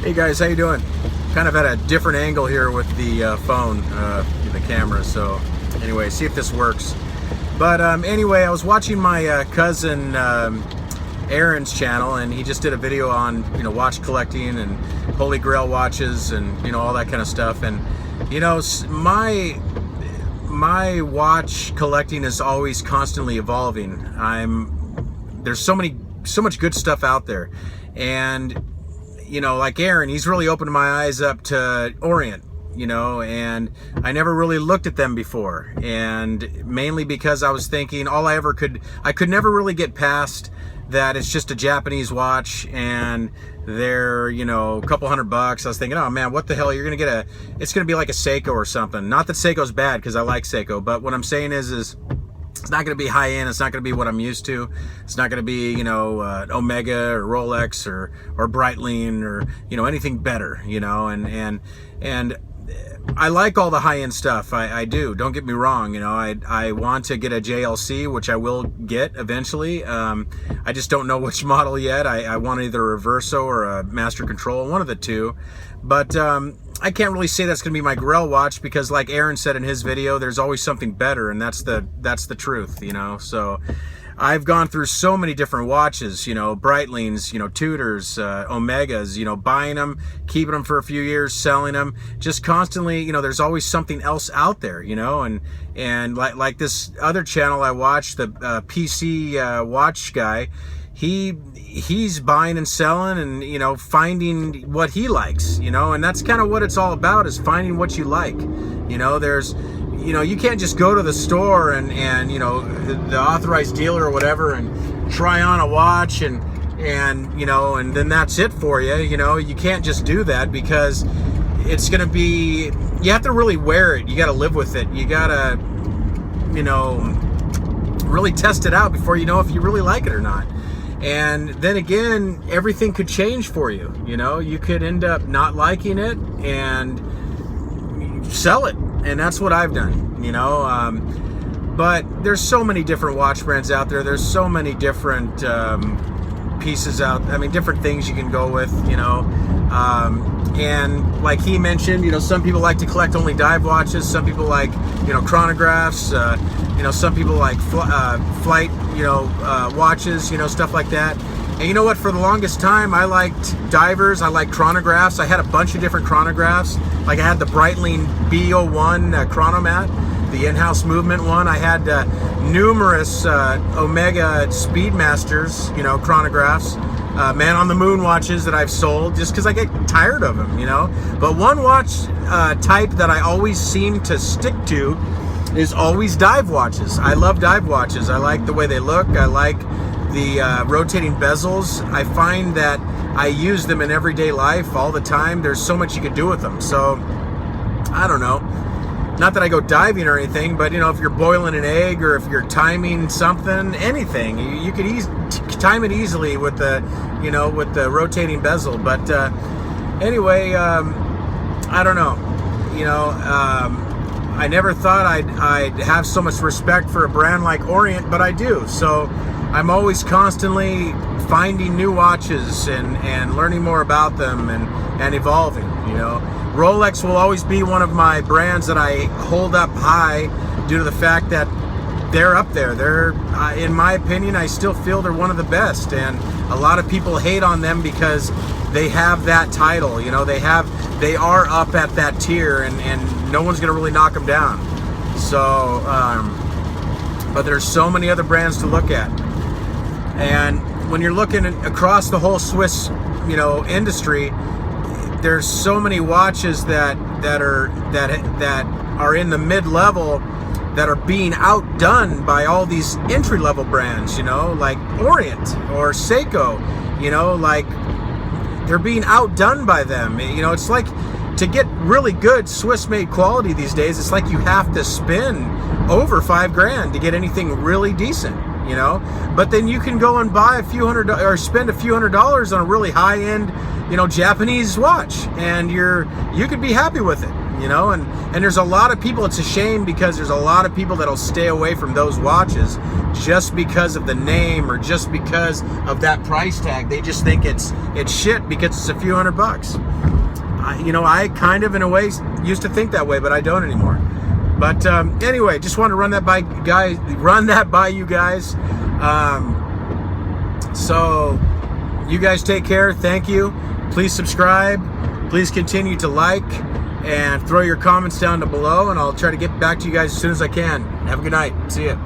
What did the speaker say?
Hey guys, how you doing? Kind of at a different angle here with the phone, the camera. So anyway, see if this works. But anyway, I was watching my cousin Aaron's channel, and he just did a video on watch collecting and Holy Grail watches and all that kind of stuff. And my watch collecting is always constantly evolving. There's so much good stuff out there, and like Aaron, he's really opened my eyes up to Orient, and I never really looked at them before, and mainly because I was thinking I could never really get past that it's just a Japanese watch and they're a couple $100. I was thinking, oh man, what the hell, it's gonna be like a Seiko or something. Not that Seiko's bad, because I like Seiko, but what I'm saying is it's not going to be high end. It's not going to be what I'm used to. It's not going to be, Omega or Rolex or Breitling or, anything better, and I like all the high end stuff. I do. Don't get me wrong. I want to get a JLC, which I will get eventually. I just don't know which model yet. I want either a Reverso or a Master Control, one of the two. But I can't really say that's going to be my Grail watch, because like Aaron said in his video, there's always something better, and that's the truth, So I've gone through so many different watches, Breitlings, Tudors, Omegas, buying them, keeping them for a few years, selling them, just constantly, there's always something else out there, and like this other channel I watch, the PC watch guy, he's buying and selling and finding what he likes, and that's kind of what it's all about, is finding what you like. There's you can't just go to the store and the authorized dealer or whatever and try on a watch and then that's it for you. You can't just do that, because it's going to be, you have to really wear it. You got to live with it. You got to really test it out before you know if you really like it or not. And then again, everything could change for you. You could end up not liking it and sell it, and that's what I've done. But there's so many different watch brands out there. There's so many different pieces different things you can go with. And like he mentioned, some people like to collect only dive watches. Some people like chronographs. Some people like flight watches, stuff like that. And you know what? For the longest time, I liked divers. I liked chronographs. I had a bunch of different chronographs. Like I had the Breitling B01 Chronomat, the in-house movement one. I had numerous Omega Speedmasters, chronographs, Man on the Moon watches that I've sold just because I get tired of them, But one watch type that I always seem to stick to is always dive watches. I love dive watches. I like the way they look. I like the rotating bezels. I find that I use them in everyday life all the time. There's so much you could do with them. So I don't know. Not that I go diving or anything, but if you're boiling an egg or if you're timing something, anything, you could time it easily with the with the rotating bezel. But anyway, I don't know. I never thought I'd have so much respect for a brand like Orient, but I do. So I'm always constantly finding new watches and learning more about them and evolving. Rolex will always be one of my brands that I hold up high due to the fact that they're up there. They're, in my opinion, I still feel they're one of the best, and a lot of people hate on them because they have that title. They are up at that tier, and no one's gonna really knock them down. So, but there's so many other brands to look at, and when you're looking across the whole Swiss, industry, there's so many watches that are in the mid-level that are being outdone by all these entry-level brands, like Orient or Seiko, like they're being outdone by them. It's like, to get really good Swiss-made quality these days, it's like you have to spend over $5,000 to get anything really decent, But then you can go and buy or spend a few $100s on a really high-end, Japanese watch, and you could be happy with it, you know. And there's a lot of people, it's a shame because there's a lot of people that'll stay away from those watches just because of the name or just because of that price tag. They just think it's shit because it's a few $100. I kind of in a way used to think that way, but I don't anymore. But anyway, just want to run that by you guys. So you guys take care. Thank you. Please subscribe. Please continue to like and throw your comments down below, and I'll try to get back to you guys as soon as I can. Have a good night. See ya.